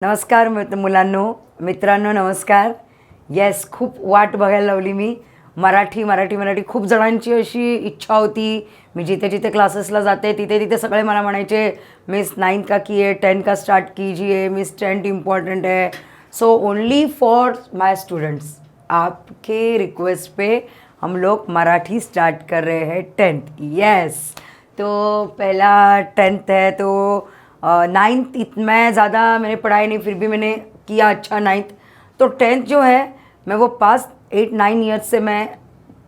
नमस्कार मुलांनो, मित्रांनो नमस्कार. येस, खूप वाट बघायला लावली मी. मराठी खूप जणांची अशी इच्छा होती. मी जिथे जिथे क्लासेसला जाते तिथे तिथे सगळे मला म्हणायचे, मिस 9th का किए, 10th का स्टार्ट कीजिए, मिस 10th इम्पॉर्टेंट है. So only for my students, आपके रिक्वेस्ट पे हम लोग मराठी स्टार्ट कर रहे हैं 10th. यस, तो पहला 10th है. तो 9th इतना ज़्यादा मैंने पढ़ाई नहीं, फिर भी मैंने किया अच्छा 9th. तो 10th जो है मैं वो पास्ट 8-9 ईयर्स से मैं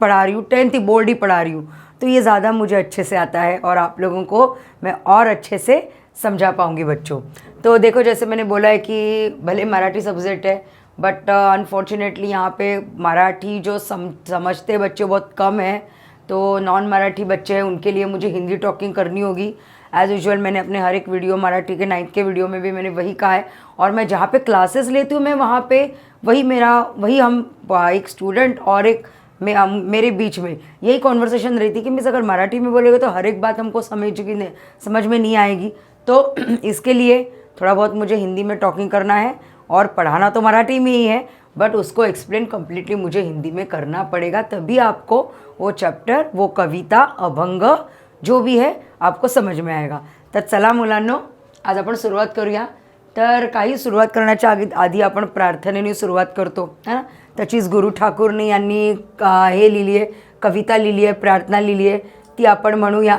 पढ़ा रही हूँ. 10th ही बोर्ड ही पढ़ा रही हूँ, तो ये ज़्यादा मुझे अच्छे से आता है और आप लोगों को मैं और अच्छे से समझा पाऊँगी बच्चों. तो देखो, जैसे मैंने बोला है कि भले मराठी सब्जेक्ट है, बट अनफॉर्चुनेटली यहाँ पे मराठी जो समझते बच्चे बहुत कम हैं. तो नॉन मराठी बच्चे हैं, उनके लिए मुझे हिंदी टॉकिंग करनी होगी. एज़ यूजुअल मैंने अपने हर एक वीडियो, मराठी के 9th के वीडियो में भी मैंने वही कहा है. और मैं जहाँ पे क्लासेस लेती हूँ, मैं वहाँ पे वही हम एक स्टूडेंट और एक मेरे बीच में यही कॉन्वर्सेशन रहती कि मिस अगर मराठी में बोलेगा तो हर एक बात हमको समझ में नहीं आएगी. तो इसके लिए थोड़ा बहुत मुझे हिंदी में टॉकिंग करना है और पढ़ाना तो मराठी में ही है, बट उसको एक्सप्लेन कम्प्लीटली मुझे हिंदी में करना पड़ेगा. तभी आपको वो चॅप्टर, वो कविता, अभंग जो भी है आपको समझ में आएगा. तर चला मुलांनो, आज आपण सुरुवात करूया. तर काही सुरुवात करण्याच्या आधी आपण प्रार्थनेने सुरुवात करतो, है ना. त्याचीच गुरु ठाकूरने यांनी हे लिहिली आहे, कविता लिहिली आहे, प्रार्थना लिहिली आहे. ती आपण म्हणूया.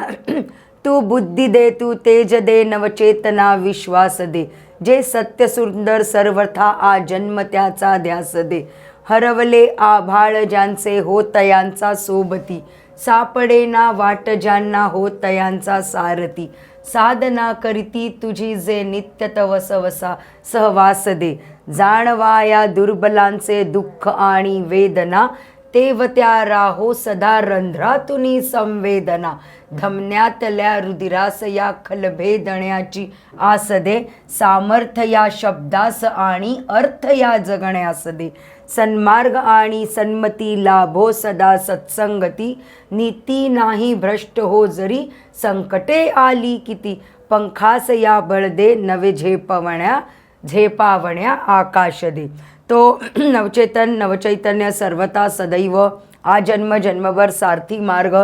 तू बुद्धी दे, तू तेज दे, नवचेतना विश्वास दे, जे सत्य सुंदर सर्वथा आ जन्म त्याचा ध्यास दे. हरवले आभाळ ज्यांचे होतयांचा सोबती, सापडे ना वाट ज्यांना होतयांचा सारथी. साधना करीती तुझी जे नित्य तव सहवास दे, जाणवा या दुर्बलांचे दुःख आणि वेदना. तेव त्या राहो सदा रंध्रातुनी संवेदना, धमन्यातल्या रुधिरास या खलभेदण्याची आस दे. सामर्थ्य या शब्दास आणि अर्थ या जगण्यास दे. सन्मार्ग आणि सन्मती लाभो सदा सत्संगती, नीती नाही भ्रष्ट हो जरी संकटे आली किती. पंखास या बळ दे, नवे झेपावण्या आकाश दे. तो नवचैतन्य सर्वता सदैव आजन्म जन्मभर सारथी मार्ग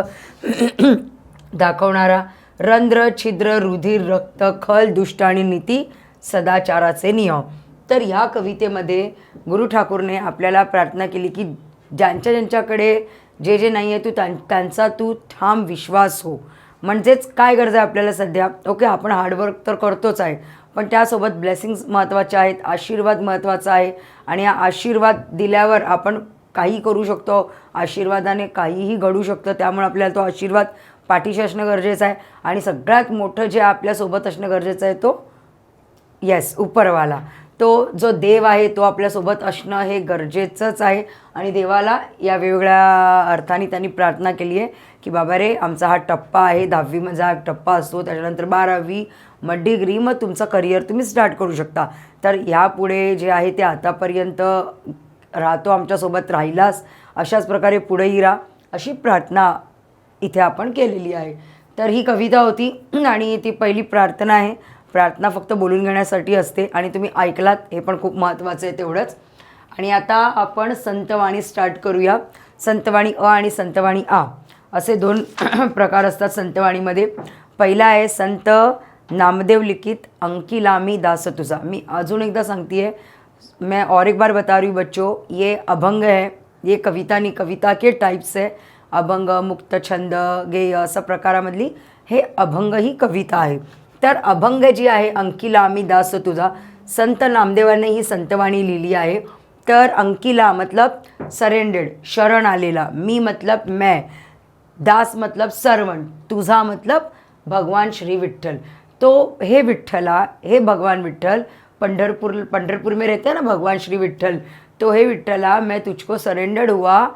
दाखवणारा, रंध्र छिद्र रुधिर रक्त खल दुष्ट आणि नीती सदाचाराचे नियम. तर ह्या कवितेमध्ये गुरु ठाकूरने आपल्याला प्रार्थना केली की ज्यांच्याकडे जे नाही आहे त्यांचा तू ठाम विश्वास हो. म्हणजेच काय गरज आहे आपल्याला सध्या, ओके आपण हार्डवर्क तर करतोच आहे, पण त्यासोबत ब्लेसिंग्स महत्त्वाचे आहेत, आशीर्वाद महत्त्वाचा आहे. आणि हा आशीर्वाद दिल्यावर आपण काही करू शकतो, आशीर्वादाने काहीही घडू शकतं. त्यामुळे आपल्याला तो आशीर्वाद पाठीशी असणं गरजेचं आहे. आणि सगळ्यात मोठं जे आपल्यासोबत असणं गरजेचं आहे तो येस उपरवाला, तो जो देव आहे तो आपल्यासोबत असणं हे गरजेचंच आहे. आणि देवाला या वेगवेगळ्या अर्थाने त्यांनी प्रार्थना केली आहे की बाबा रे, आमचा हा टप्पा आहे, 10वी माझा हा टप्पा असतो, त्याच्यानंतर 12वी, मग डिग्री, मग तुमचं करिअर तुम्ही स्टार्ट करू शकता. तर ह्यापुढे जे आहे ते आतापर्यंत राहतो, आमच्यासोबत राहिलास, अशाच प्रकारे पुढेही राहा, अशी प्रार्थना इथे आपण केलेली आहे. तर ही कविता होती आणि ती पहिली प्रार्थना आहे. प्रार्थना फक्त बोलून घेण्यासाठी असते आणि तुम्ही ऐकलात हे पण खूप महत्त्वाचं आहे तेवढंच. आणि आता आपण संतवाणी स्टार्ट करूया. संतवाणी अ आणि संतवाणी आ असे 2 प्रकार असतात संतवाणीमध्ये. पहिला आहे संत नामदेव लिखित अंकिलामी दास तुझा. मैं अजून एकदा सांगती है, मैं और एक बार बता रही हूँ बच्चों, ये अभंग है, ये कविता नहीं, कविता के टाइप्स है. अभंग, मुक्त छंद, गेय अशा प्रकारामधली हे अभंग ही कविता आहे. तर अभंग जी आहे अंकिलामी दास तुझा, संत नामदेवाने ही संतवाणी लिहिली आहे. तर अंकिला मतलब सरेंडेड, शरण आलेला, मी मतलब मैं, दास मतलब सर्वंट, तुझा मतलब भगवान श्री विठ्ठल. तो हे विठ्ठला, हे भगवान विठ्ठल पंढरपुर में रहते हैं ना भगवान श्री विठ्ठल. तो हे विठ्ठला, मैं तुझको सरेंडर हुआ,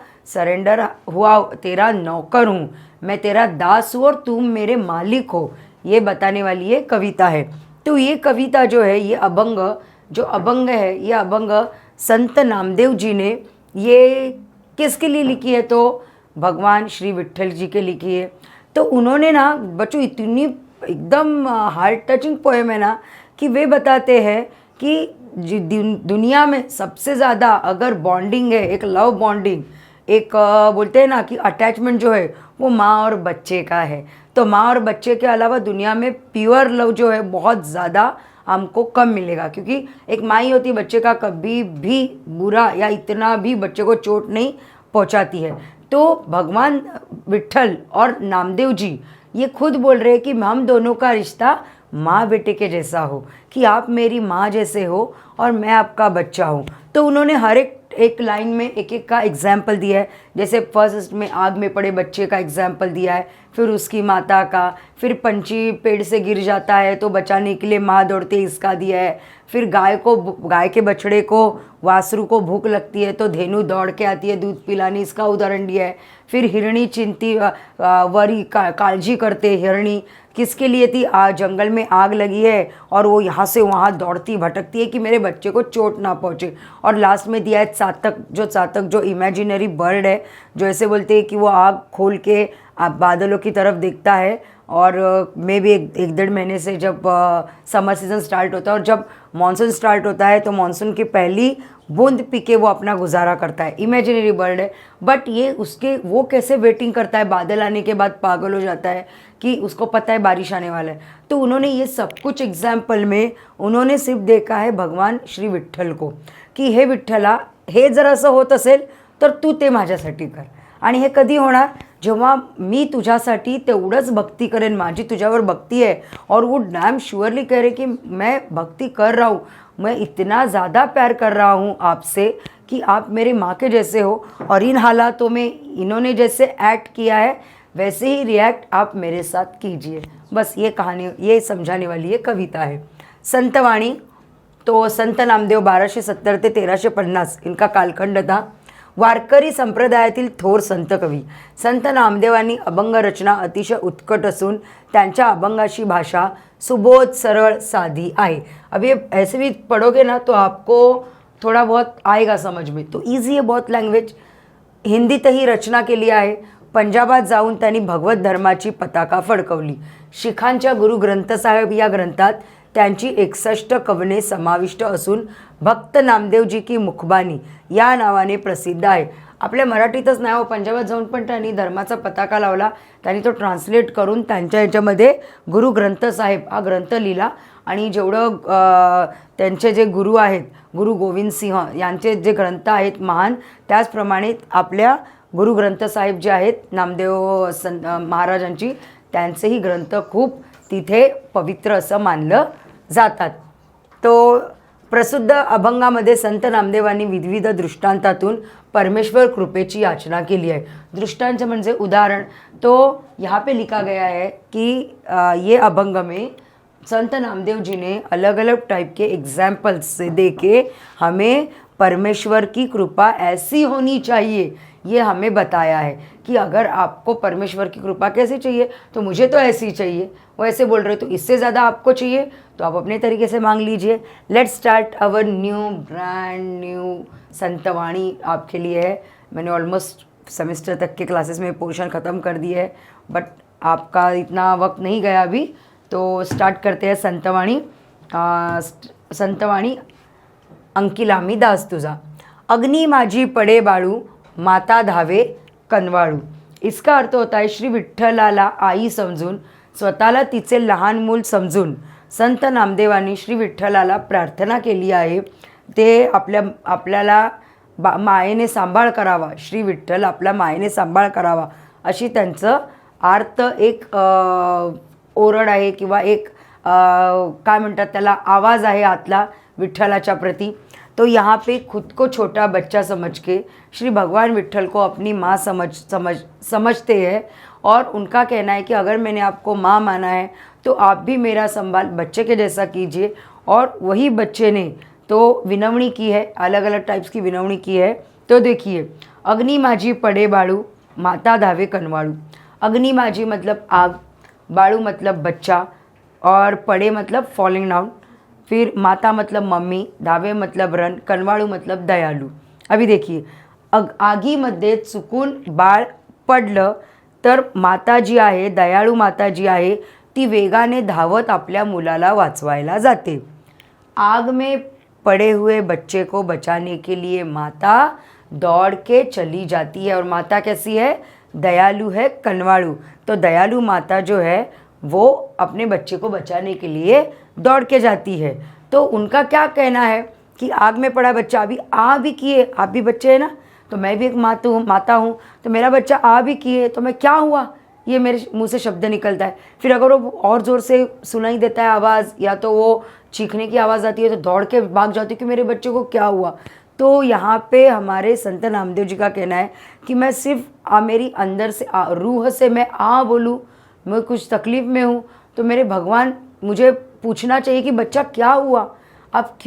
तेरा नौकर हूँ, मैं तेरा दास हूँ और तुम मेरे मालिक हो, ये बताने वाली ये कविता है. तो ये कविता जो है, ये अभंग है, ये अभंग संत नामदेव जी ने ये किसके लिए लिखी है, तो भगवान श्री विठ्ठल जी के लिखी है. तो उन्होंने ना बच्चों इतनी एकदम हार्ट टचिंग पोएम है ना कि वे बताते हैं कि दुनिया में सबसे ज़्यादा अगर बॉन्डिंग है, एक लव बॉन्डिंग, एक बोलते हैं ना कि अटैचमेंट जो है वो माँ और बच्चे का है। तो माँ और बच्चे के अलावा दुनिया में प्योर लव जो है बहुत ज़्यादा हमको कम मिलेगा, क्योंकि एक माँ ही होती है, बच्चे का कभी भी बुरा या इतना भी बच्चे को चोट नहीं पहुंचाती है। तो भगवान विट्ठल और नामदेव जी ये खुद बोल रहे हैं कि हम दोनों का रिश्ता माँ बेटे के जैसा हो, कि आप मेरी माँ जैसे हो और मैं आपका बच्चा हूँ। तो उन्होंने हर एक लाइन में एक एक का एग्जाम्पल दिया है। जैसे फर्स्ट में आग में पड़े बच्चे का एग्जाम्पल दिया है, फिर उसकी माता का, फिर पंछी पेड़ से गिर जाता है तो बचाने के लिए माँ दौड़ती है, इसका दिया है। फिर गाय के बछड़े को, वासरू को भूख लगती है तो धेनु दौड़ के आती है दूध पिलाने, इसका उदाहरण दिया है। फिर हिरणी चिंती वरी काळजी करते, हिरणी किसके लिए थी, जंगल में आग लगी है और वो यहाँ से वहाँ दौड़ती भटकती है कि मेरे बच्चे को चोट ना पहुँचे। और लास्ट में दिया है चातक जो इमेजिनरी बर्ड है, जो ऐसे बोलते हैं कि वो आग खोल के बादलों की तरफ देखता है। और मे भी एक डेढ़ महीने से जब समर सीज़न स्टार्ट होता है और जब मानसून स्टार्ट होता है तो मानसून की पहली बूंद पी के वो अपना गुजारा करता है। इमेजिनरी बर्ड है, बट ये उसके वो कैसे वेटिंग करता है, बादल आने के बाद पागल हो जाता है कि उसको पता है बारिश आने वाला है। तो उन्होंने ये सब कुछ एग्जाम्पल में उन्होंने सिर्फ देखा है भगवान श्री विठ्ठल को, की हे विठ्ठला, हे जर असं होत असेल तर तू ते माझ्यासाठी कर। आणि हे कधी होणार, जेव्हा मी तुझ्यासाठी तेवढंच भक्ती करेन, माझी तुझ्यावर भक्ती है और वो डैम श्योरली कह रहे कि मैं भक्ति कर रहा हूँ, मैं इतना ज़्यादा प्यार कर रहा हूँ आपसे कि आप मेरे माँ के जैसे हो, और इन हालातों में इन्होंने जैसे एक्ट किया है वैसे ही रिएक्ट आप मेरे साथ कीजिए। बस ये कहानी, ये समझाने वाली ये कविता है। संतवाणी, तो संत नामदेव 1270 ते 1350 इनका कालखंड था। वारकरी संप्रदायातील थोर संत कवी संत नामदेवांनी अभंग रचना अतिशय उत्कट असून त्यांच्या अभंगाची भाषा सुबोध सरल साधी आहे। अब ये ऐसे भी पढ़ोगे ना तो आपको थोड़ा बहुत आएगा समझ में, तो ईजी है बहुत लँग्वेज। हिंदीतही रचना केली आहे। पंजाबात जाऊन त्यांनी भगवत धर्माची पताका फडकवली। शिखांच्या गुरु ग्रंथसाहेब या ग्रंथात त्यांची 61 कवने समाविष्ट असून भक्त नामदेवजी की मुखबानी या नावाने प्रसिद्ध आहे। आपल्या मराठीतच नाही हो, पंजाबात जाऊन पण त्यांनी धर्माचा पताका लावला। त्यांनी तो ट्रान्सलेट करून त्यांच्या ह्याच्यामध्ये गुरु ग्रंथसाहेब हा ग्रंथ लिहिला। आणि जेवढं त्यांचे जे गुरु आहेत, गुरु गोविंद सिंह यांचे जे ग्रंथ आहेत महान, त्याचप्रमाणे आपल्या गुरु ग्रंथसाहेब जे आहेत नामदेव महाराजांची, त्यांचेही ग्रंथ खूप तिथे पवित्र असं मानलं जातात। तो प्रसिद्ध अभंगामध्ये संत नामदेवांनी विविध दृष्टांतातून परमेश्वर कृपेची याचना केली आहे। दृष्टांत म्हणजे उदाहरण। तो यहाँ पे लिखा गया है कि ये अभंग में संत नामदेव जी ने अलग अलग टाइप के एग्जाम्पल्स से दे के हमें परमेश्वर की कृपा ऐसी होनी चाहिए ये हमें बताया है कि अगर आपको परमेश्वर की कृपा कैसी चाहिए, तो मुझे तो ऐसी चाहिए, वो ऐसे बोल रहे, तो इससे ज़्यादा आपको चाहिए तो आप अपने तरीके से मांग लीजिए। Let's start our brand new संतवाणी आपके लिए है। मैंने ऑलमोस्ट सेमेस्टर तक के क्लासेस में पोर्शन ख़त्म कर दिए है, बट आपका इतना वक्त नहीं गया अभी, तो स्टार्ट करते हैं संतवाणी। संतवाणी अंकिलामी दास तुझा। अग्नि माझी पडे बाळू, माता धावे कनवाळू। इसका अर्थ होता है श्री विठ्ठलाला आई समजून, स्वतःला तिचे लहान मूल समजून संत नामदेवांनी श्री विठ्ठलाला प्रार्थना केली आहे। ते आपल्याला मायेने सांभाळ करावा, श्री विठ्ठल आपल्या मायेने सांभाळ करावा अशी त्यांचं आर्त एक ओरड आहे किंवा एक काय म्हणतात त्याला आवाज़ आहे आतला विठ्ठलाच्या प्रति। तो यहाँ पे खुद को छोटा बच्चा समझ के श्री भगवान विठ्ठल को अपनी माँ समझते हैं, और उनका कहना है कि अगर मैंने आपको माँ माना है तो आप भी मेरा संभाल बच्चे के जैसा कीजिए। और वही बच्चे ने तो विनवणी की है, अलग अलग टाइप्स की विनवणी की है। तो देखिए, अग्नि माझी पडे बाळू, माता धावे कनवाळू। अग्नि माझी मतलब आग, बाळू मतलब बच्चा, और पड़े मतलब फॉलिंग डाउन, फिर माता मतलब मम्मी, धावे मतलब रन, कनवाळू मतलब दयालू। अभी देखिए, आगीमध्ये चुकून बाळ पडलं तर माता जी आहे, दयाळू माता जी आहे, ती वेगाने धावत आपल्या मुलाला वाचवायला जाते। आग में पड़े हुए बच्चे को बचाने के लिए माता दौड़ के चली जाती है। और माता कैसी है? दयालु है, कनवाड़ू। तो दयालु माता जो है वो अपने बच्चे को बचाने के लिए दौड़ के जाती है। तो उनका क्या कहना है कि आग में पड़ा बच्चा, अभी आ भी किए, आप भी बच्चे हैं ना, तो मैं भी एक माता हूँ, तो मेरा बच्चा आ भी किए तो मैं क्या हुआ, ये मेरे मुंह से शब्द निकलता है। फिर अगर वो और ज़ोर से सुनाई देता है आवाज़, या तो वो चीखने की आवाज़ आती है, तो दौड़ के भाग जाती हूँ कि मेरे बच्चे को क्या हुआ। तो यहाँ पे हमारे संत नामदेव जी का कहना है कि मैं सिर्फ मेरी अंदर से रूह से मैं बोलूँ, मैं कुछ तकलीफ़ में हूँ, तो मेरे भगवान मुझे पूछना चाहिए कि बच्चा क्या हुआ, आप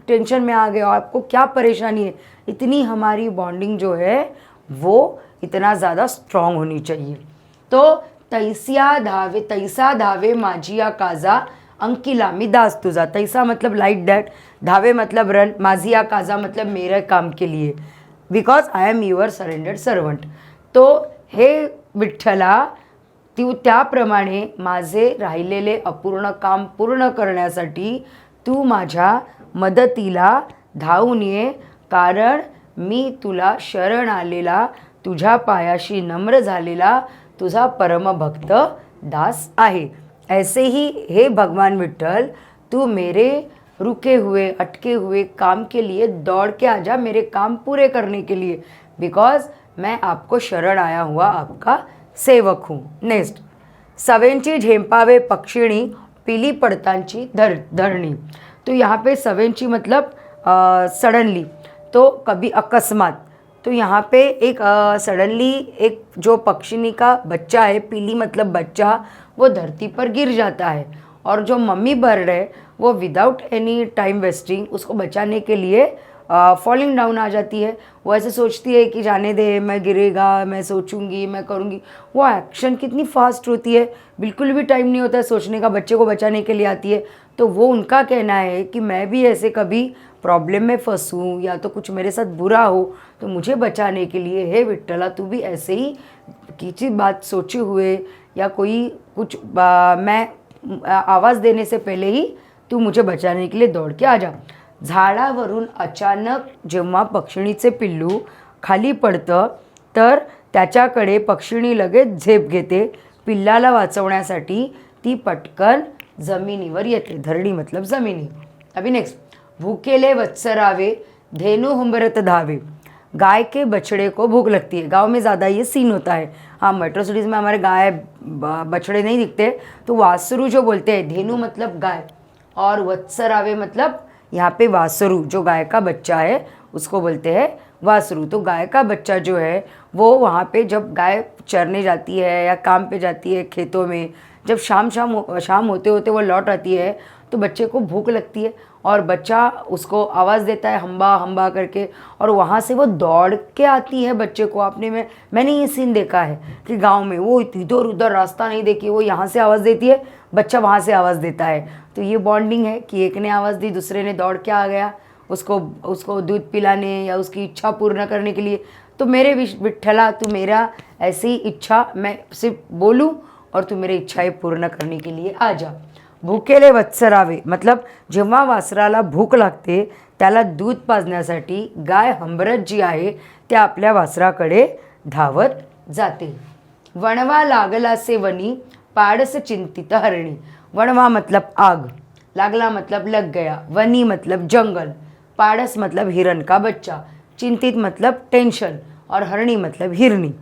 टेंशन में आ गए हो, आपको क्या परेशानी है। इतनी हमारी बॉन्डिंग जो है वो इतना ज़्यादा स्ट्रॉन्ग होनी चाहिए। तो तैसा धावे माझिया काजा अंकिला मी दास तुझा। तैसा मतलब लाइक डैट, धावे मतलब रन, माझिया काजा मतलब मेरे काम के लिए, because I am your surrendered servant. तो हे विठ्ठला, त्याप्रमाणे माझे राहिलेले अपूर्ण काम पूर्ण करण्यासाठी तू माझ्या मदतीला धावून ये, कारण मी तुला शरण आलेला, तुझ्या पायाशी नम्र झालेला तुझा परमभक्त दास आहे। ऐसे ही हे भगवान विठ्ठल, तू मेरे रुके हुए अटके हुए काम के लिए दौड़ के आ जा, मेरे काम पूरे करने के लिए, बिकॉज मैं आपको शरण आया हुआ आपका सेवक हूँ। नेक्स्ट, सवेंची झेंपावे पक्षिणी, पीली पडतांची धरणी। तो यहाँ पे सवेंची मतलब सडनली, तो कभी अकस्मात। तो यहाँ पे एक सडनली एक जो पक्षिणी का बच्चा है, पीली मतलब बच्चा, वो धरती पर गिर जाता है, और जो मम्मी बर्ड है वो विदाउट एनी टाइम वेस्टिंग उसको बचाने के लिए फॉलिंग डाउन आ जाती है। वो ऐसे सोचती है कि जाने दे, मैं गिरेगा, मैं सोचूंगी, मैं करूँगी। वो एक्शन कितनी फास्ट होती है, बिल्कुल भी टाइम नहीं होता है सोचने का, बच्चे को बचाने के लिए आती है। तो वो उनका कहना है कि मैं भी ऐसे कभी प्रॉब्लम में फंसूँ या तो कुछ मेरे साथ बुरा हो, तो मुझे बचाने के लिए हे विठ्ठला तू भी ऐसे ही किसी बात सोचे हुए या कोई कुछ मैं आवाज़ देने से पहले ही तू मुझे बचाने के लिए दौड़ के आ जा। झाडावरून अचानक जेव्हा पक्षिणीचे पिल्लू खाली पडतं तर त्याच्याकडे पक्षिणी लगेच झेप घेते। पिल्लाला वाचवण्यासाठी ती पटकन जमिनीवर येते। धरणी मतलब जमिनी। अभी नेक्स्ट, भूखेले वत्सरावे धेनु हुंबरत धावे। गाय के बछड़े को भूख लगती है। गांव में ज़्यादा ये सीन होता है। हाँ, मेट्रो सिटीज़ में हमारे गाय बछड़े नहीं दिखते, तो वासरू जो बोलते हैं, धेनु मतलब गाय, और वत्सरावे मतलब यहाँ पे वासरू जो गाय का बच्चा है उसको बोलते हैं वासरू। तो गाय का बच्चा जो है वो वहाँ पे जब गाय चरने जाती है या काम पे जाती है खेतों में, जब शाम होते होते वो लौट आती है, तो बच्चे को भूख लगती है और बच्चा उसको आवाज़ देता है हम्बा हम्बा करके, और वहाँ से वो दौड़ के आती है बच्चे को। मैंने ये सीन देखा है कि गांव में वो इधर उधर रास्ता नहीं देखी, वो यहाँ से आवाज़ देती है, बच्चा वहाँ से आवाज़ देता है। तो ये बॉन्डिंग है कि एक ने आवाज़ दी, दूसरे ने दौड़ के आ गया उसको दूध पिलाने या उसकी इच्छा पूर्ण करने के लिए। तो मेरे विठ्ठला, तू मेरा ऐसी इच्छा, मैं सिर्फ बोलूँ और तू मेरी इच्छाएं पूर्ण करने के लिए आ जा। भूकेले वत्सरावे मतलब जेव्हा वासराला भूक लागते त्याला दूध पाजण्यासाठी गाय हंबरत जी आहे त्या आपल्या वासराकडे धावत जाते। वणवा लागला से वनी, पाडस चिंतित हरणी। वणवा मतलब आग, लागला मतलब लग गया, वनी मतलब जंगल, पाडस मतलब हिरन का बच्चा, चिंतित मतलब टेंशन, और हरणी मतलब हिरनी।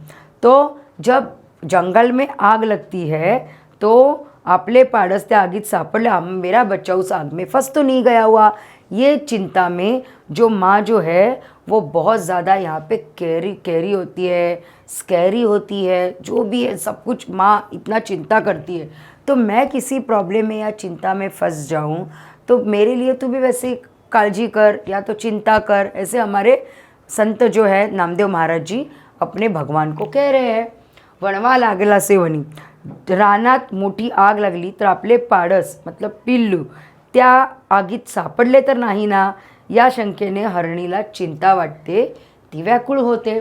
तो जब जंगल में आग लगती है तो आपले पाडस त्या आगीत सापडले, मेरा बच्चा उस आग में फंस तो नहीं गया हुआ, ये चिंता में जो माँ जो है वो बहुत ज़्यादा यहाँ पे कैरी होती है, स्कैरी होती है, जो भी है सब कुछ माँ इतना चिंता करती है। तो मैं किसी प्रॉब्लम में या चिंता में फंस जाऊँ तो मेरे लिए तू भी वैसे काळजी कर या तो चिंता कर, ऐसे हमारे संत जो है नामदेव महाराज जी अपने भगवान को कह रहे हैं। वणवा लागला से वनी, रानात मोठी आग लागली तर आपले पाडस मतलब पिल्लू त्या आगीत सापडले तर नाही ना, या शंकेने हरणीला चिंता वाटते, ती व्याकुळ होते।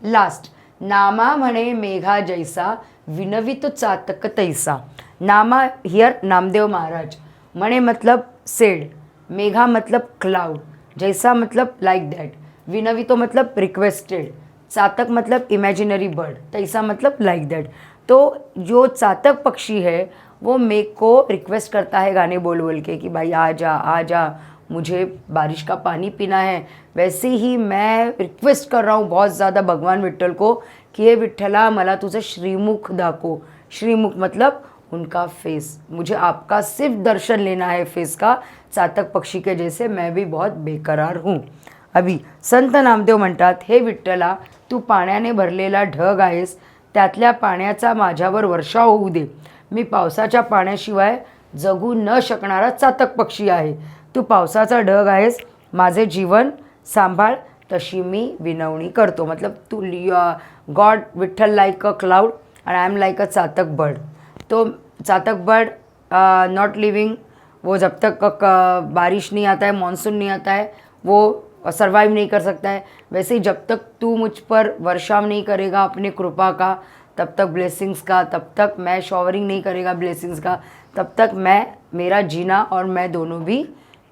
लास्ट, नामा म्हणे मेघा जैसा, विनवित चातक तैसा। नामा हियर नामदेव महाराज, म्हणे मतलब सेड, मेघा मतलब क्लाउड, जैसा मतलब लाइक दैट, विनवितो मतलब रिक्वेस्टेड, चातक मतलब इमेजिनरी बर्ड, तैसा मतलब लाइक दैट। तो जो चातक पक्षी है वो मेघ को रिक्वेस्ट करता है गाने बोल बोल के कि भाई आ जा आ जा, मुझे बारिश का पानी पीना है। वैसे ही मैं रिक्वेस्ट कर रहा हूँ बहुत ज़्यादा भगवान विठ्ठल को कि हे विठ्ठला मला तुझं श्रीमुख दाखव। श्रीमुख मतलब उनका फेस, मुझे आपका सिर्फ दर्शन लेना है फेस का, चातक पक्षी के जैसे मैं भी बहुत बेकरार हूँ। अभी संत नामदेव म्हणतात, हे विठ्ठला तू पाण्याने भरलेला ढग आहेस, त्यातल्या पाण्याचा माझ्यावर वर्षाव होऊ दे। मी पावसाच्या पाण्याशिवाय जगू न शकणारा चातक पक्षी आहे। तू पावसाचा ढग आहेस, माझे जीवन सांभाळ, तशी मी विनवणी करतो। मतलब तू god Vitthal like a cloud and I am like a चातक बर्ड। तो चातक बर्ड नॉट लिविंग, वो जब तक बारिश नहीं आता है, मानसून नहीं आता है, वो सर्वाइव नहीं कर सकता है। वैसे ही जब तक तू मुझ पर वर्षाव नहीं करेगा अपने कृपा का, तब तक ब्लेसिंग्स का, तब तक मैं शॉवरिंग नहीं करेगा ब्लेसिंग्स का, तब तक मेरा जीना और मैं दोनों भी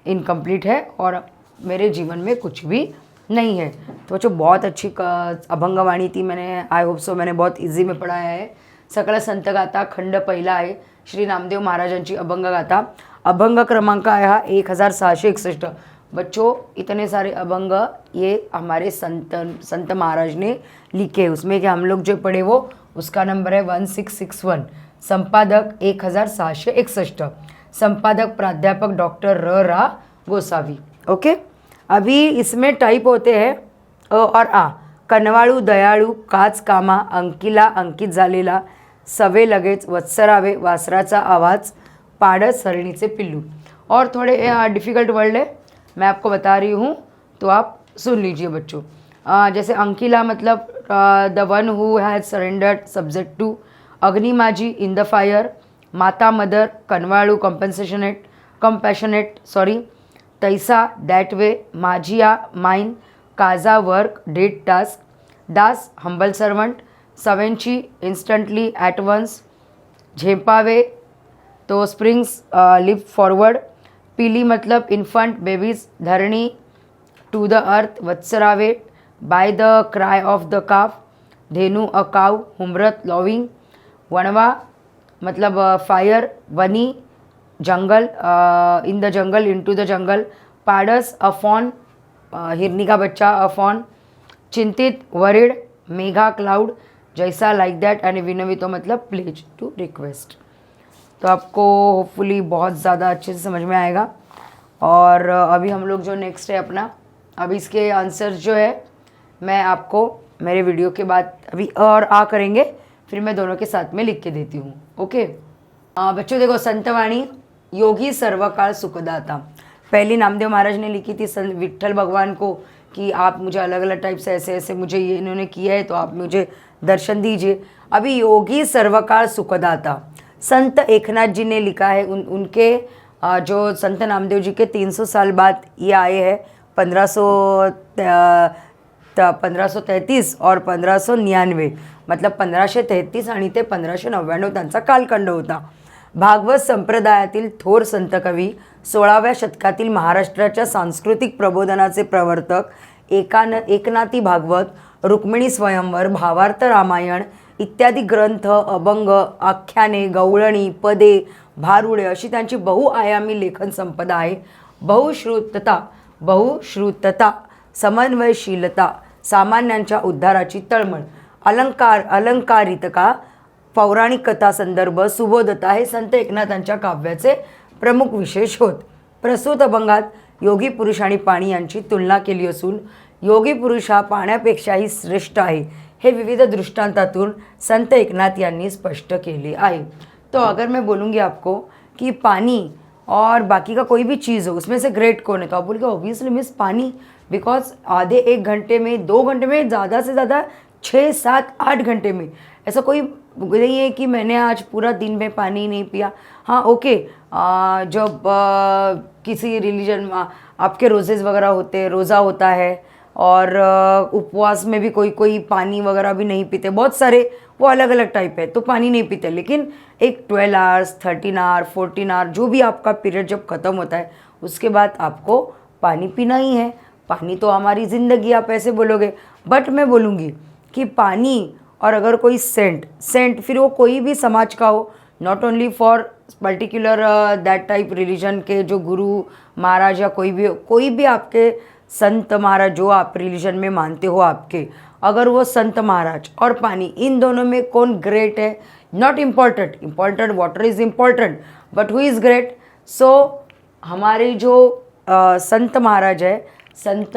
इनकम्प्लीट है और मेरे जीवन में कुछ भी नहीं है। तो जो बहुत अच्छी अभंगवाणी थी, मैंने आई होप सो मैंने बहुत इजी में पढ़ाया है। सकल संत गाथा खंड पहिला आहे, श्री नामदेव महाराजांची अभंग गाथा। अभंग क्रमांक आहे हा 1661। बच्चों इतने सारे अभंग ये हमारे संत महाराज ने लिखे, उसमें कि हम लोग जो पढ़े वो उसका नंबर है 1661। संपादक 1661, संपादक प्राध्यापक डॉक्टर रा गोसावी। ओके, अभी इसमें टाइप होते हैं अ और आ। कनवाळू दयाळू काच कामा, अंकिला अंकित झालेला, सवे लगेच वत्सरावे वासराचा आवाज, पाडस हरणीचे पिल्लू। और थोड़े डिफ़िकल्ट वर्ड है, मैं आपको बता रही हूँ तो आप सुन लीजिए बच्चों। जैसे अंकिला मतलब the one who has surrendered subject to, अग्निमाजी इन द फायर, माता मदर, कनवाळू कंपैशनेट सॉरी, तैसा दैट वे, माजिया माइन, काजा वर्क डेड टास्क, दास हम्बल सर्वंट, सवेंची इंस्टंटली ॲट वन्स, झेपावे तो स्प्रिंग्स लिव फॉरवर्ड, पीली मतलब इन्फंट बेबीज, धरणी टू द अर्थ, वत्सरावे by the cry of the calf, धेनु अ काव, हुमरत लॉविंग, वणवा मतलब फायर, वनी jungle, in the jungle into the jungle, पाडस अ फॉन, हिरनी का बच्चा अ फॉन, चिंतित वरिड, मेघा क्लाउड, जैसा लाइक दैट, एंड विनवितो मतलब प्लेज टू रिक्वेस्ट। तो आपको होपफुली बहुत ज़्यादा अच्छे से समझ में आएगा। और अभी हम लोग जो नेक्स्ट है अपना, अभी इसके आंसर्स जो है मैं आपको मेरे वीडियो के बाद अभी और आ करेंगे, फिर मैं दोनों के साथ में लिख के देती हूँ। ओके बच्चों देखो, संतवाणी योगी सर्वकाल सुखदाता, पहली नामदेव महाराज ने लिखी थी संत विठ्ठल भगवान को कि आप मुझे अलग अलग टाइप से ऐसे ऐसे मुझे ये इन्होंने किया है तो आप मुझे दर्शन दीजिए। अभी योगी सर्वकाल सुखदाता संत एकनाथ जी ने लिखा है, उनके जो संत नामदेव जी के 300 साल बाद ये आए हैं, 1533 और 1599, मतलब 1533 आणि ते 1599 त्यांचा कालखंड होता। भागवत संप्रदायातील थोर संत कवी, 16व्या शतकातील महाराष्ट्राच्या सांस्कृतिक प्रबोधनाचे प्रवर्तक एकनाथी भागवत, रुक्मिणी स्वयंवर, भावार्थ रामायण इत्यादी ग्रंथ, अभंग, आख्याने, गवळणी, पदे, भारुडे अशी त्यांची बहुआयामी लेखन संपदा आहे। बहुश्रुतता, समन्वयशीलता, सामान्यांच्या उद्धाराची तळमळ, अलंकारितका, पौराणिक कथा संदर्भ, सुबोधता हे संत एकनाथांच्या काव्याचे प्रमुख विशेष होत। प्रस्तुत अभंगात योगी पुरुष आणि पाणी यांची तुलना केली असून योगी पुरुष हा पाण्यापेक्षाही श्रेष्ठ आहे हे विविध दृष्टांतातून संत एकनाथ यांनी स्पष्ट केले आहे। तो अगर मैं बोलूँगी आपको कि पानी और बाकी का कोई भी चीज़ हो उसमें से ग्रेट कौन है, तो आप बोलोगे ऑब्वियसली मिस पानी, बिकॉज आधे 1 घंटे में 2 घंटे में ज़्यादा से ज़्यादा 6, 7, 8 घंटे में ऐसा कोई नहीं है कि मैंने आज पूरा दिन में पानी नहीं पिया। हाँ ओके, जब किसी रिलीजन में आपके रोज़ेज़ वगैरह होते हैं, रोज़ा होता है और उपवास में भी कोई पानी वगैरह भी नहीं पीते, बहुत सारे वो अलग अलग टाइप है तो पानी नहीं पीते। लेकिन एक 12 आवर्स, 13 आवर, 14 आवर जो भी आपका पीरियड जब ख़त्म होता है उसके बाद आपको पानी पीना ही है। पानी तो हमारी ज़िंदगी, आप ऐसे बोलोगे, बट मैं बोलूँगी कि पानी और अगर कोई सेंट फिर वो कोई भी समाज का हो, not only for particular that type religion के जो गुरु महाराज या कोई भी आपके संत महाराज जो आप रिलीजन में मानते हो आपके, अगर वो संत महाराज और पानी, इन दोनों में कौन ग्रेट है, not important water is important but who is great. So हमारे जो संत महाराज है, संत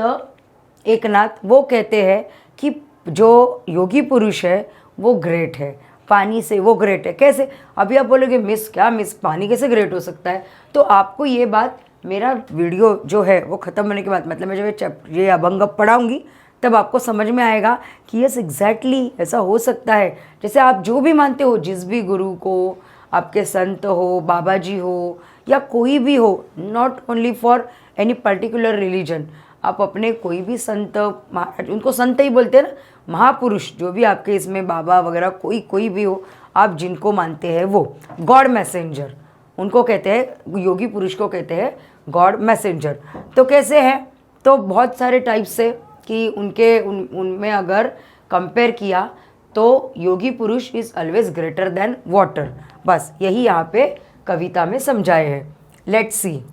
एकनाथ, वो कहते हैं कि जो योगी पुरुष है वो ग्रेट है, पानी से वो ग्रेट है। कैसे? अभी आप बोलोगे मिस पानी कैसे ग्रेट हो सकता है? तो आपको ये बात मेरा वीडियो जो है वो ख़त्म होने के बाद, मतलब मैं जब ये अभंग पढ़ाऊँगी तब आपको समझ में आएगा कि यस एग्जैक्टली ऐसा हो सकता है। जैसे आप जो भी मानते हो, जिस भी गुरु को, आपके संत हो, बाबा जी हो या कोई भी हो, not only for any particular religion, आप अपने कोई भी संत महाराज, उनको संत ही बोलते हैं ना, महापुरुष, जो भी आपके इसमें बाबा वगैरह कोई भी हो, आप जिनको मानते हैं वो गॉड मैसेंजर उनको कहते हैं, योगी पुरुष को कहते हैं गॉड मैसेंजर। तो कैसे है? तो बहुत सारे टाइप से कि उनमें अगर कंपेयर किया तो योगी पुरुष is always greater than water. बस यही यहाँ पे कविता में समझाए हैं। Let's see.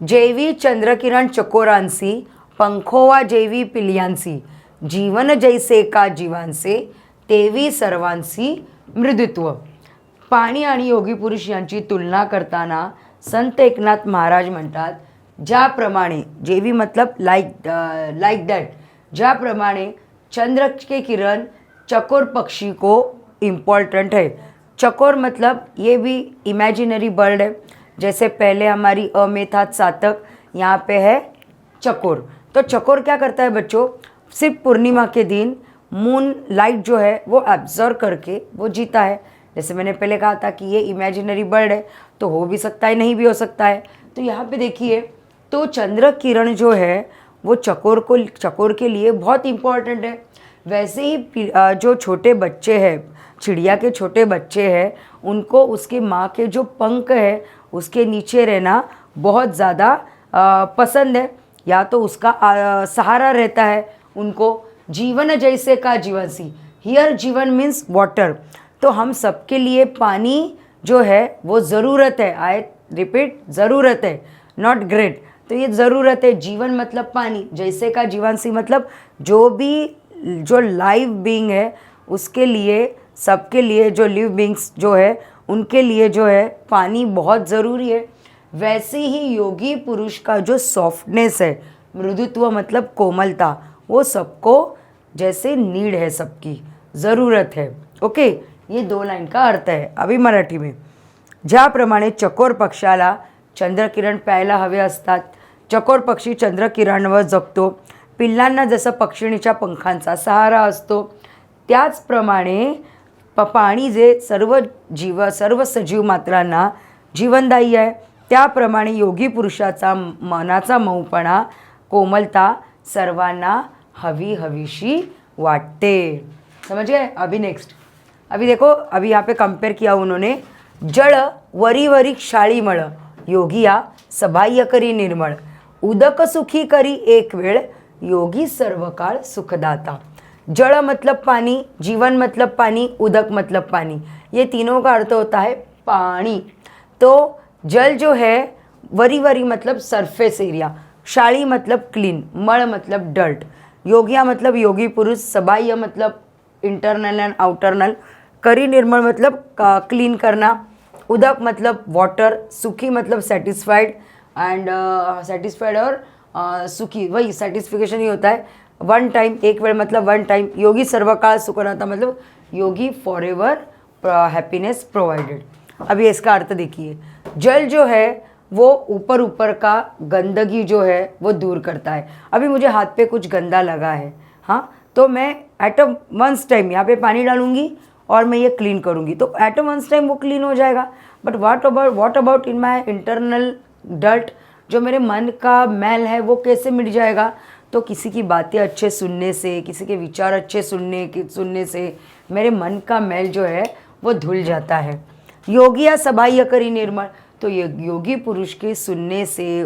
जैवी चंद्रकिरण चकोरांसी, पंखोवा जैवी पिलियांसी, जीवन जैसे का जीवांसे, तेवी सर्वांसी मृदुत्व। पाणी आणि योगी पुरुष यांची तुलना करताना संत एकनाथ महाराज म्हणतात, ज्याप्रमाणे, जैवी मतलब लाइक दैट, ज्याप्रमाणे चंद्र के किरण चकोर पक्षी को इम्पोर्टेंट है। चकोर मतलब ये भी इमेजिनरी बर्ड है, जैसे पहले हमारी अ में था चातक, यहाँ पे है चकोर। तो चकोर क्या करता है बच्चों? सिर्फ पूर्णिमा के दिन मून लाइट जो है वो एब्जॉर्व करके वो जीता है। जैसे मैंने पहले कहा था कि ये इमेजिनरी बर्ड है, तो हो भी सकता है, नहीं भी हो सकता है। तो यहाँ पे देखिए, तो चंद्र किरण जो है वो चकोर के लिए बहुत इम्पॉर्टेंट है। वैसे ही जो छोटे बच्चे हैं, चिड़िया के छोटे बच्चे हैं, उनको उसके माँ के जो पंख है उसके नीचे रहना बहुत ज़्यादा पसंद है, या तो उसका सहारा रहता है उनको। जीवन जैसे का जीवनसी, हियर जीवन मीन्स वाटर। तो हम सबके लिए पानी जो है वो ज़रूरत है। आई रिपीट, ज़रूरत है, नॉट ग्रेट। तो ये ज़रूरत है, जीवन मतलब पानी, जैसे का जीवांसी मतलब जो लाइव बीइंग है उसके लिए, सबके लिए, जो लिव बीइंग्स जो है उनके लिए जो है पानी बहुत ज़रूरी है। वैसे ही योगी पुरुष का जो सॉफ्टनेस है, मृदुत्व मतलब कोमलता, वो सबको जैसे नीड है, सबकी ज़रूरत है। ओके, ये 2 लाइन का अर्थ है। अभी मराठी में, ज्याप्रमाणे चकोर पक्षाला चंद्रकिरण प्यायला हवे असतात, चकोर पक्षी चंद्रकिरणावर जगतो, पिल्लांना जसं पक्षिणीच्या पंखांचा सहारा असतो, त्याचप्रमाणे पाणी जे सर्व सजीव मात्रांना जीवनदायी आहे, त्याप्रमाणे योगी पुरुषाचा मनाचा मऊपणा, कोमलता सर्वांना हवीशी वाटते। समझ गए? अभी नेक्स्ट, अभी देखो, अभी यहाँ पे कंपेयर किया उन्होंने, जळ वरी वरी क्षाळीमळ, योगिया सबाह्य करी निर्मळ, उदक सुखी करी एक वेळ, योगी सर्व काळ सुखदाता। जल मतलब पानी, जीवन मतलब पानी, उदक मतलब पानी, ये तीनों का अर्थ होता है पानी। तो जल जो है, वरी मतलब सरफेस एरिया, क्षाली मतलब क्लीन, मळ मतलब डर्ट, योगिया मतलब योगी पुरुष, सबाह्य मतलब इंटरनल एंड आउटरनल, करी निर्मल मतलब क्लीन करना, उदक मतलब वाटर, सुखी मतलब सेटिस्फाइड एंड सेटिस्फाइड और सुखी, वही सेटिस्फिकेशन ही होता है, वन टाइम, एक वेळ मतलब वन टाइम, योगी सर्वकाल सुखदाता मतलब योगी फॉर एवर हैप्पीनेस प्रोवाइडेड। अभी इसका अर्थ देखिए, जल जो है वो ऊपर का गंदगी जो है वो दूर करता है। अभी मुझे हाथ पे कुछ गंदा लगा है, हाँ, तो मैं एट अ वंस टाइम यहाँ पे पानी डालूंगी और मैं ये क्लीन करूँगी, तो एट अ वंस टाइम वो क्लीन हो जाएगा। But what about in my internal dirt, जो मेरे मन का मैल है वो कैसे मिट जाएगा? तो किसी की बातें अच्छे सुनने से, किसी के विचार अच्छे सुनने से मेरे मन का मैल जो है वो धुल जाता है। योगिया सबाह्य करी निर्मल, तो ये योगी पुरुष के सुनने से,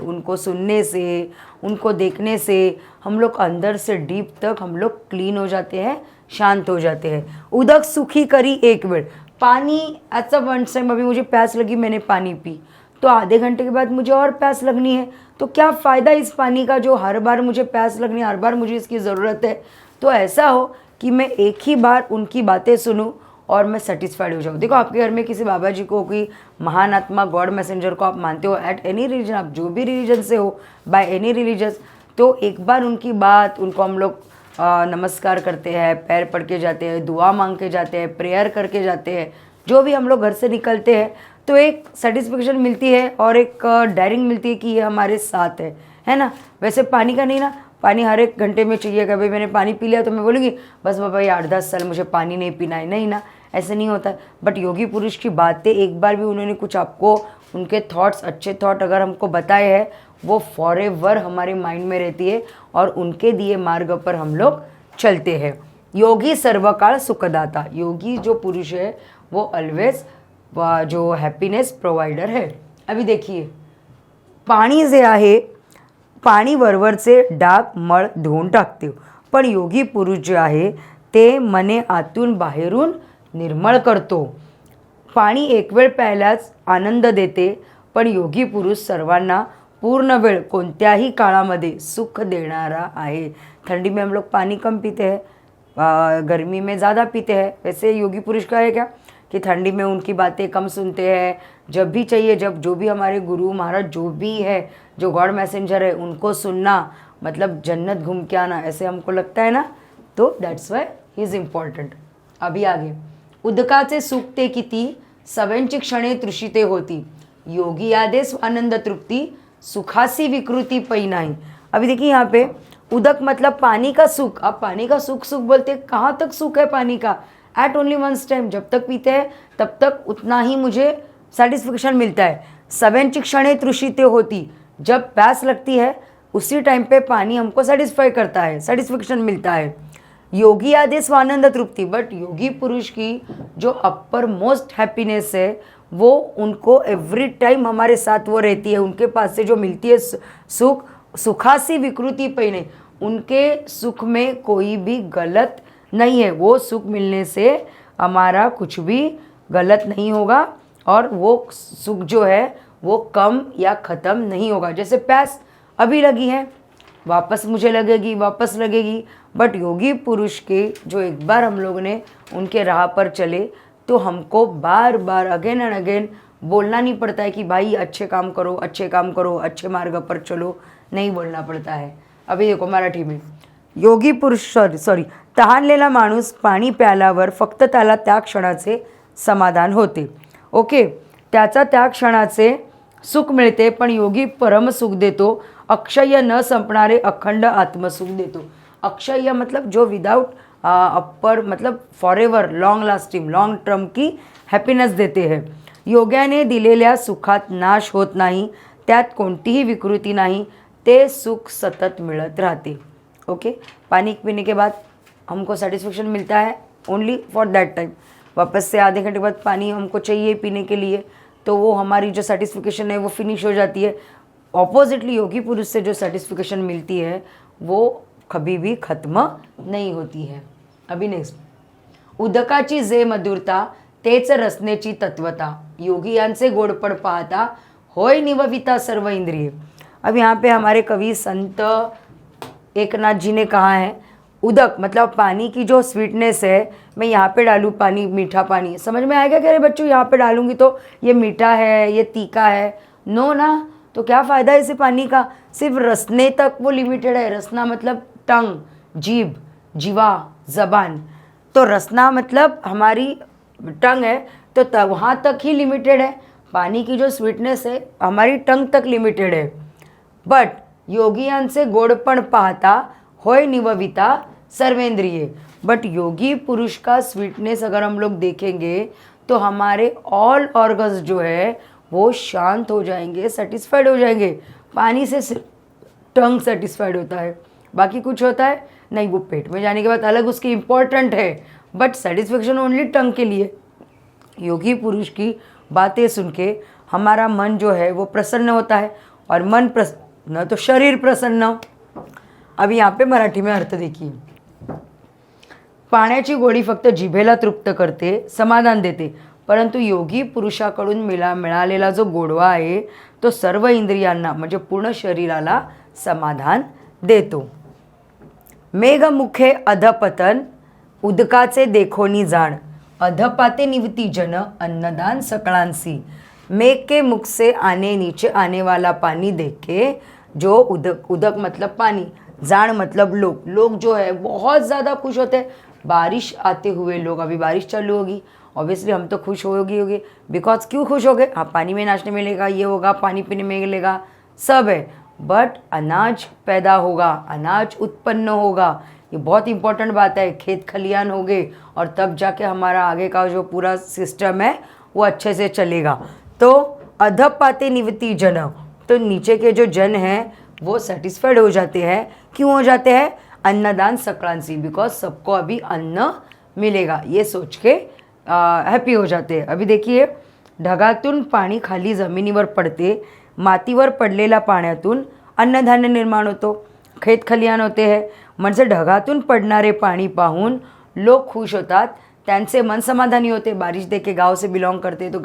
उनको देखने से हम लोग अंदर से डीप तक हम लोग क्लीन हो जाते हैं, शांत हो जाते हैं। उदक सुखी करी एक वेळ, पानी ऐसा वन टाइम, अभी मुझे प्यास लगी, मैंने पानी पी, तो आधे घंटे के बाद मुझे और प्यास लगनी है, तो क्या फ़ायदा इस पानी का जो हर बार मुझे प्यास लगनी है, हर बार मुझे इसकी ज़रूरत है। तो ऐसा हो कि मैं एक ही बार उनकी बातें सुनूं और मैं सेटिस्फाइड हो जाऊँ। देखो, आपके घर में किसी बाबा जी को, कोई महान आत्मा, गॉड मैसेंजर को आप मानते हो, एट एनी रिलीजन, आप जो भी रिलीजन से हो, बाय एनी रिलीजन, तो एक बार उनकी बात, उनको हम लोग नमस्कार करते हैं, पैर पड़ के जाते हैं, दुआ मांग के जाते हैं, प्रेयर करके जाते हैं, जो भी हम लोग घर से निकलते हैं, तो एक सेटिस्फेक्शन मिलती है और एक डेयरिंग मिलती है कि ये हमारे साथ है ना। वैसे पानी का नहीं ना, पानी हर एक घंटे में चाहिए। कि भाई मैंने पानी पी लिया तो मैं बोलूँगी बस बाबा ये 8-10 साल मुझे पानी नहीं पीना है, नहीं ना, ऐसे नहीं होता। बट योगी पुरुष की बातें, एक बार भी उन्होंने कुछ आपको, उनके थॉट्स, अच्छे थॉट अगर हमको बताए हैं, वो फॉरएवर हमारे माइंड में रहती है और उनके दिए मार्ग पर हम लोग चलते हैं। योगी सर्वकाल सुखदाता, योगी जो पुरुष है वो ऑलवेज जो हैप्पीनेस प्रोवाइडर है। अभी देखिए, पाणी जे आहे, पाणी वरवरचे डाग मळ धुवून टाकते, पण योगी पुरुष जे आहे ते मने आतून बाहेरून निर्मळ करतो। पाणी एक वेळ प्यायलाच आनंद देते, पण योगी पुरुष सर्वांना पूर्ण वेळ कोणत्याही काळामध्ये सुख देणारा आहे। ठंडी में हम लोग पानी कम पीते हैं, गर्मी में ज़्यादा पीते हैं। वैसे योगी पुरुष का है क्या कि ठंडी में उनकी बातें कम सुनते हैं, जब भी चाहिए, जब जो भी हमारे गुरु महाराज जो भी है, जो गॉड मैसेंजर है, उनको सुनना मतलब जन्नत घूम के आना, ऐसे हमको लगता है ना। तो that's why he is important. अभी आगे, उदकाचे सुखते किती, सवयंची क्षणे तृषिते होती, योगी आदेश आनंद तृप्ति, सुखासी विकृति पै नाही। अभी देखिए यहाँ पे उदक मतलब पानी का सुख। आप पानी का सुख सुख बोलते, कहाँ तक सुख है पानी का? एट ओनली वंस टाइम, जब तक पीते हैं तब तक उतना ही मुझे सेटिस्फेक्शन मिलता है। सवयंची क्षणे तृषिते होती, जब प्यास लगती है उसी टाइम पे पानी हमको सेटिस्फाई करता है, सेटिस्फेक्शन मिलता है। योगी आदेश आनंद तृप्ति, बट योगी पुरुष की जो अपर मोस्ट हैप्पीनेस है वो उनको एवरी टाइम हमारे साथ वो रहती है, उनके पास से जो मिलती है सुख, सुखासी विकृति पे नहीं, उनके सुख में कोई भी गलत नहीं है। वो सुख मिलने से हमारा कुछ भी गलत नहीं होगा और वो सुख जो है वो कम या ख़त्म नहीं होगा। जैसे प्यास अभी लगी है, वापस मुझे लगेगी, वापस लगेगी, बट योगी पुरुष के जो एक बार हम लोगों ने उनके राह पर चले तो हमको बार बार अगेन एंड अगेन बोलना नहीं पड़ता है कि भाई अच्छे काम करो, अच्छे काम करो, अच्छे मार्ग पर चलो, नहीं बोलना पड़ता है। अभी देखो मराठी में, योगी पुरुष सॉरी तहानलेला माणूस पाणी प्यायल्यावर फक्त त्याला त्या क्षणाचे समाधान होते। ओके, त्याचा त्या क्षणाचे सुख मिळते, पण योगी परम सुख देतो, अक्षय न संपणारे अखंड आत्मसुख देतो। अक्षय मतलब जो विदाउट अपर मतलब forever, long lasting, long term की हैप्पीनेस देते हैं। योग्याने दिलेल्या सुखात नाश होत नाही, त्यात कोणतीही विकृती नाही, ते सुख सतत मिळत राहते। ओके, पानी पीने के बाद हमको सेटिस्फेक्शन मिलता है ओनली फॉर दैट टाइम, वापस से आधे घंटे बाद पानी हमको चाहिए पीने के लिए, तो वो हमारी जो सेटिस्फिकेशन है वो फिनिश हो जाती है। ऑपोजिटली योगी पुरुष से जो सेटिस्फिकेशन मिलती है वो कभी भी ख़त्म नहीं होती है। अभी नेक्स्ट, उदकाची जे मधुरता तेच रसनेची तत्वता, योगी यांचे गोडपण पाहता होय निवविता सर्व इंद्रिय। अब यहाँ पे हमारे कवि संत एकनाथ जी ने कहा है, उदक मतलब पानी की जो स्वीटनेस है, मैं यहाँ पे डालूँ पानी, मीठा पानी, समझ में आएगा कि अरे बच्चों यहाँ पे डालूँगी तो ये मीठा है, ये तीखा है, नो ना, तो क्या फ़ायदा है इसे पानी का? सिर्फ रसने तक वो लिमिटेड है। रसना मतलब टंग, जीभ, जीवा, ज़बान, तो रसना मतलब हमारी टंग है, तो वहाँ तक ही लिमिटेड है। पानी की जो स्वीटनेस है हमारी टंग तक लिमिटेड है। बट योगियांचे गोडपण पाहता होय निवविता सर्वेंद्रिय, बट योगी पुरुष का स्वीटनेस अगर हम लोग देखेंगे तो हमारे ऑल ऑर्गन्स जो है वो शांत हो जाएंगे, सेटिस्फाइड हो जाएंगे। पानी से सिर्फ टंग सेटिस्फाइड होता है, बाकी कुछ होता है नहीं, वो पेट में जाने के बाद अलग उसकी इम्पोर्टेंट है, बट सेटिस्फेक्शन ओनली टंग के लिए। योगी पुरुष की बातें सुन के हमारा मन जो है वो प्रसन्न होता है, और मन प्रसन्न तो शरीर प्रसन्न। अब यहाँ पे मराठी में अर्थ देखिए, पाण्याची गोडी फक्त जिभेला तृप्त करते, समाधान देते, परंतु योगी पुरुषाकडून मिळालेला जो गोडवा आहे तो सर्व इंद्रियांना म्हणजे पूर्ण शरीराला समाधान देतो। मेघमुखे अधपतन उदकाचे देखोनी जाण, अधपाते निवती जन अन्नदान सकळांसी। मेघ के मुख से आने नीचे आने वाला पानी देख के, जो उदक, उदक मतलब पानी, जान मतलब लोग, लोग जो है बहुत ज़्यादा खुश होते हैं। बारिश आते हुए लोग, अभी बारिश चालू होगी, ऑब्वियसली हम तो खुश होगी बिकॉज क्यों खुश हो गए, हाँ पानी में नाचने मिलेगा, ये होगा, पानी पीने में मिलेगा, सब है, बट अनाज पैदा होगा, अनाज उत्पन्न होगा, ये बहुत इंपॉर्टेंट बात है। खेत खलियान हो गए और तब जाके हमारा आगे का जो पूरा सिस्टम है वो अच्छे से चलेगा। तो अधपाते निवती जन, तो नीचे के जो जन हैं वो सेटिस्फाइड हो जाते हैं। क्यों हो जाते हैं? अन्नदान सकळांसी, बिकॉज सबको अभी अन्न मिलेगा, ये सोच के हॅपी हो जाते हैं। अभी देखिए, ढगातून पाणी खाली जमिनीवर पडते, मातीवर पडलेल्या पाण्यातून अन्नधान्य निर्माण होतो, खेत खलियान होते हैं। म्हणजे ढगातून पडणारे पाणी पाहून लोग खुश होतात, त्यांचे मन समाधानी होते। बारिश देख के गाँव से बिलोंग करते हैं तो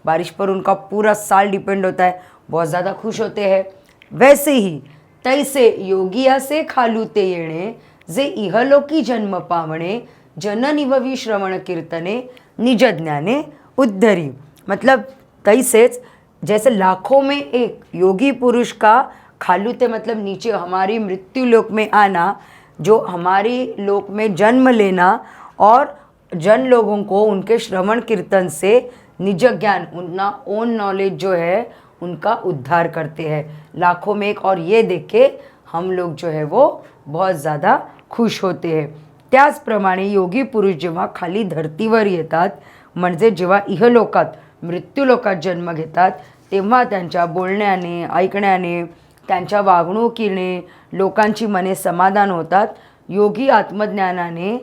बारिश पर उनका पूरा साल डिपेंड होता है, बहुत ज़्यादा खुश होते हैं। वैसे ही तैसे योगियासे खालूते येणे, जे इहलोकी जन्म पावणे, जननिववी श्रवण कीर्तने निज ज्ञाने उद्धरी। मतलब तैसेच जैसे लाखों में एक योगी पुरुष का खालूते मतलब नीचे, हमारी मृत्यु लोक में आना, जो हमारी लोक में जन्म लेना, और जन लोगों को उनके श्रवण कीर्तन से निज ज्ञान, उनका ओन नॉलेज जो है उनका उद्धार करते हैं लाखों में एक। और ये देख के हम लोग जो है वो बहुत ज़्यादा खुश होते हैं। त्याचप्रमाणे योगी पुरुष जेव्हा खाली धर्तीवर येतात, म्हणजे जेव्हा इहलोकात मृत्यूलोकात जन्म घेतात, तेव्हा त्यांच्या बोलण्याने, ऐकण्याने, त्यांच्या वागणुकीने लोकांची मने समाधान होतात। योगी आत्मज्ञानाने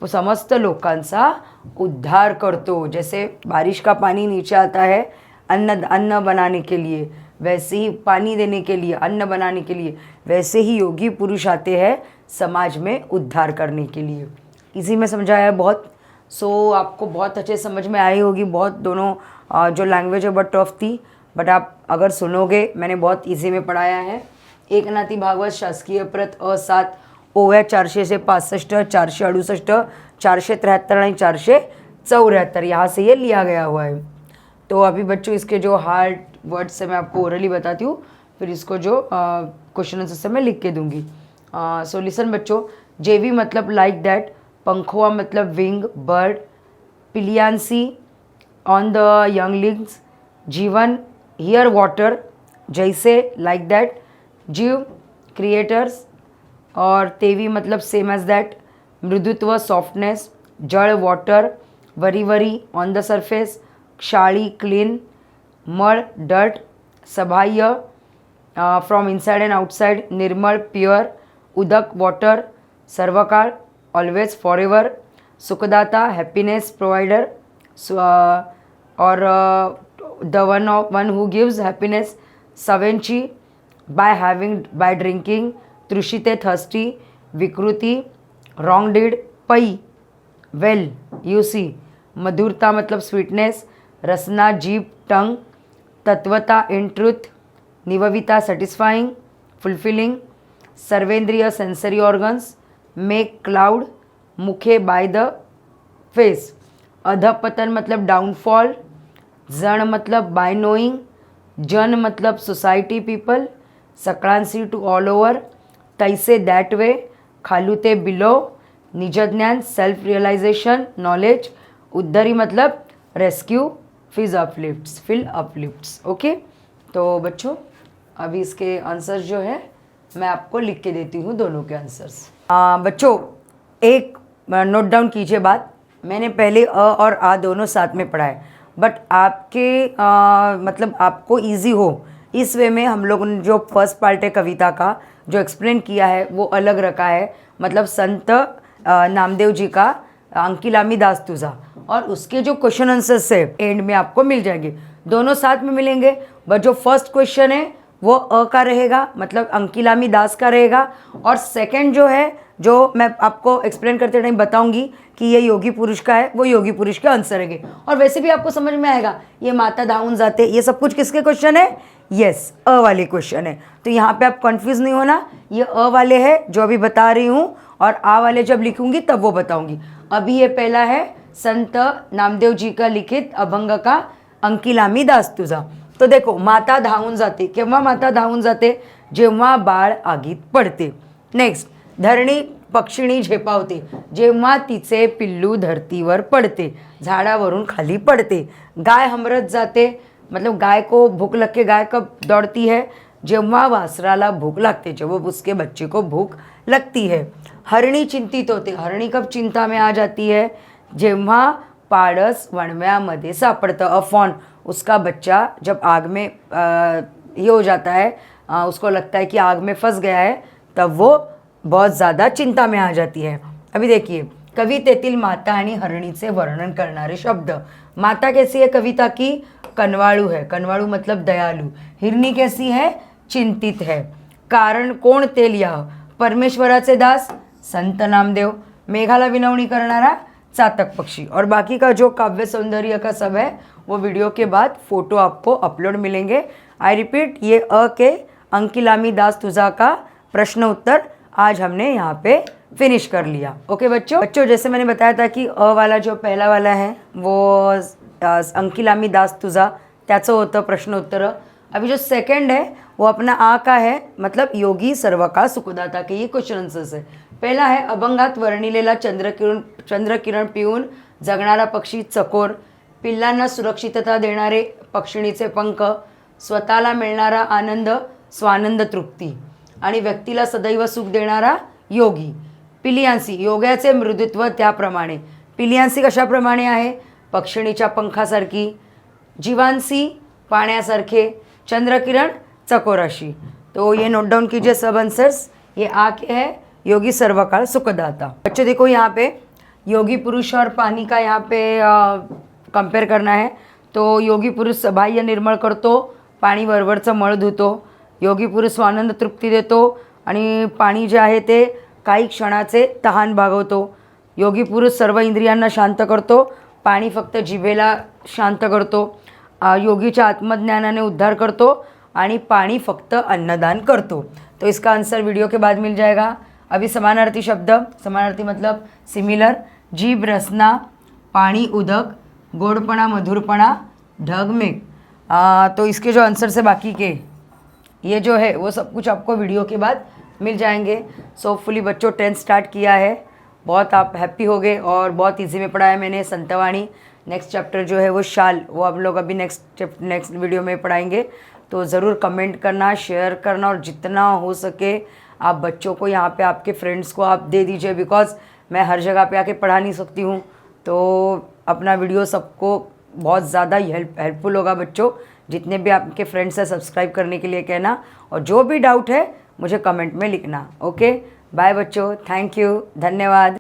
समस्त लोकांचा उद्धार करतो। जैसे बारिश का पानी नीचे आता है अन्न बनाने के लिए, वैसे ही पानी देने के लिए, अन्न बनाने के लिए, वैसे ही योगी पुरुष आते हैं समाज में उद्धार करने के लिए। इसी में समझाया है बहुत। सो आपको बहुत अच्छे समझ में आई होगी। बहुत दोनों जो लैंग्वेज है बहुत टफ थी, बट आप अगर सुनोगे, मैंने बहुत इजी में पढ़ाया है। एकनाथी भागवत शासकीय प्रत अ7 ओव्या 400 से 65, 468, 473 और 474, यहाँ से ये लिया गया हुआ है। तो अभी बच्चों इसके जो हार्ड वर्ड्स से मैं आपको ओरली बताती हूँ, फिर इसको जो क्वेश्चन आंसर मैं लिख के दूंगी। सो लिसन बच्चों, जेवी मतलब लाइक दैट, पंखुआ मतलब विंग बर्ड, पिलियांसी ऑन द यंगलिंग्स, जीवन हियर वाटर, जैसे लाइक दैट, जीव क्रिएटर्स, और तेवी मतलब सेम एज दैट, मृदुत्व सॉफ्टनेस, जड़ वाटर, वरी वरी ऑन द सरफेस, क्षाली क्लीन, मळ डर्ट, सबाह्य फ्रॉम इनसाइड एंड आउटसाइड, निर्मल प्योर, उदक वाटर, सर्वकाळ ऑलवेज फॉरएवर, सुखदाता हैप्पीनेस प्रोवाइडर, और the one who gives happiness, सवेंची बाय ड्रिंकिंग, तृषिते थर्स्टी, विकृति रॉन्ग डीड, पई वेल यूसी, मधुरता मतलब स्वीटनेस, रसना जीभ टंग, तत्वता इन ट्रुथ, निवविता सेटिस्फाइंग फुलफिलिंग, सर्वेंद्रिय सेंसरी ऑर्गन्स, मेक क्लाउड, मुखे बाय द फेस, अधपतन मतलब डाउनफॉल, जन मतलब बाय नोइंग, जन मतलब सोसाइटी पीपल, सकळांसी टू ऑल ओवर, तैसे दैट वे, खालूते बिलो, निजज्ञान सेल्फ रियलाइजेशन नॉलेज, उद्धरी मतलब रेस्क्यू, फिल अपलिफ्ट्स। ओके, तो बच्चों अभी इसके आंसर्स जो है मैं आपको लिख के देती हूँ, दोनों के आंसर्स। बच्चों एक नोट डाउन कीजिए बात, मैंने पहले अ और आ दोनों साथ में पढ़ा है, बट आपके मतलब आपको इजी हो इस वे में हम लोगों ने जो फर्स्ट पार्ट है कविता का जो एक्सप्लेन किया है वो अलग रखा है। मतलब संत नामदेव जी का अंकिलामी दास तुझा, और उसके जो क्वेश्चन आंसर्स है एंड में आपको मिल जाएंगे। दोनों साथ में मिलेंगे, बट जो फर्स्ट क्वेश्चन है वो अ का रहेगा, मतलब अंकिलामी दास का रहेगा। और सेकंड जो है, जो मैं आपको एक्सप्लेन करते टाइम बताऊंगी कि ये योगी पुरुष का है, वो योगी पुरुष के आंसर है। और वैसे भी आपको समझ में आएगा, ये माता धाउन जाते, ये सब कुछ किसके क्वेश्चन है? यस, अ वाले क्वेश्चन है। तो यहाँ पे आप कंफ्यूज नहीं होना, ये अ वाले है जो अभी बता रही हूँ, और आ वाले जब लिखूंगी तब वो बताऊंगी। अभी ये पहला है संत नामदेव जी का लिखित अभंग का अंकिलामी दास तुझा। तो देखो, माता धावून जाते, केव्हा माता धावून जाते? जेव्हा बाळ आगीत पडते. नेक्स्ट, धरणी पक्षिणी झेपावते, जेव्हा तिचे पिल्लू धरतीवर पडते, झाडावरून खाली पडते. गाय हमरत जाते, मतलब गाय को भूख लग के गाय कब दौड़ती है? जेव्हा वासराला भूख लागते, जब उसके बच्चे को भूख लगती है. हरणी चिंतित होते, हरणी कब चिंता में आ जाती है? जेव्हा पाडस वणव्यामध्ये सापड़ता, अफॉन, उसका बच्चा जब आग में ये हो जाता है, उसको लगता है कि आग में फंस गया है, तब वो बहुत ज़्यादा चिंता में आ जाती है. अभी देखिए, कवितेतील माता आणि हरणीचे वर्णन करणारे शब्द. माता कैसी है कविता की? कनवाळू है, कनवाळू मतलब दयालु. हिरणी कैसी है? चिंतित है. कारण कोण ते लिहा? परमेश्वराचे दास संत नामदेव. मेघाला विनवणी करणारा चातक पक्षी. और बाकी का जो काव्य सौंदर्य का सब है वो वीडियो के बाद फोटो आपको अपलोड मिलेंगे. आई रिपीट, ये अ के अंकिलामी दास तुझा का प्रश्न उत्तर आज हमने यहाँ पे फिनिश कर लिया. ओके बच्चों, जैसे मैंने बताया था कि अ वाला जो पहला वाला है वो अंकिलामी दास तुझा त्याचं होतं प्रश्न उत्तर. अभी जो सेकंड है वो अपना आ का है, मतलब योगी सर्व का सुखदाता के ये क्वेश्चन आंसर्स है. पहला है अभंगात वर्णिलेला चंद्रकिरण पिऊन जगणारा पक्षी चकोर, पिल्लांना सुरक्षितता देणारे पक्षिणीचे पंख, स्वतःला मिळणारा आनंद स्वानंद तृप्ती, आणि व्यक्तीला सदैव सुख देणारा योगी. पिलियांसी, योगाचे मृदुत्व त्याप्रमाणे. पिलियांसी कशाप्रमाणे आहे? पक्षिणीच्या पंखासारखी. जीवांसी, पाण्यासारखे. चंद्रकिरण चकोराशी. तो ये नोट डाउन कीजिए सब आंसर्स. ये आ के है योगी सर्वकाल सुखदाता. बच्चों देखो, यहाँ पे योगी पुरुष और पानी का यहाँ पे कंपेयर करना है. तो योगी पुरुष बाह्य निर्मळ करतो, पाणी वरवरचं मळ धुतो. योगी पुरुष स्वानंद तृप्ती देतो आणि पाणी जे आहे ते काही क्षणाचे तहान भागवतो. योगी पुरुष सर्व इंद्रियांना शांत करतो, पाणी फक्त जिभेला शांत करतो. योगीच्या आत्मज्ञानाने उद्धार करतो आणि पाणी फक्त अन्नदान करतो. तो इसका आंसर वीडियो के बाद मिल जाएगा. अभी समानार्थी शब्द, समानार्थी मतलब सिमिलर. जीभ रसना, पाणी उदक, गोडपणा मधुरपणा, ढग मेघ. तो इसके जो आंसर है बाकी के, ये जो है वो सब कुछ आपको वीडियो के बाद मिल जाएंगे. सो होपफुली बच्चों 10th स्टार्ट किया है, बहुत आप हैप्पी हो गए और बहुत इजी में पढ़ाया मैंने संतवाणी. नेक्स्ट चैप्टर जो है वो शाल, वो आप लोग अभी नेक्स्ट वीडियो में पढ़ाएंगे. तो ज़रूर कमेंट करना, शेयर करना, और जितना हो सके आप बच्चों को यहाँ पे आपके फ्रेंड्स को आप दे दीजिए, बिकॉज मैं हर जगह पे आके पढ़ा नहीं सकती हूँ. तो अपना वीडियो सबको बहुत ज़्यादा हेल्पफुल होगा बच्चों. जितने भी आपके फ्रेंड्स हैं सब्सक्राइब करने के लिए कहना, और जो भी डाउट है मुझे कमेंट में लिखना. ओके, बाय बच्चों, थैंक यू, धन्यवाद.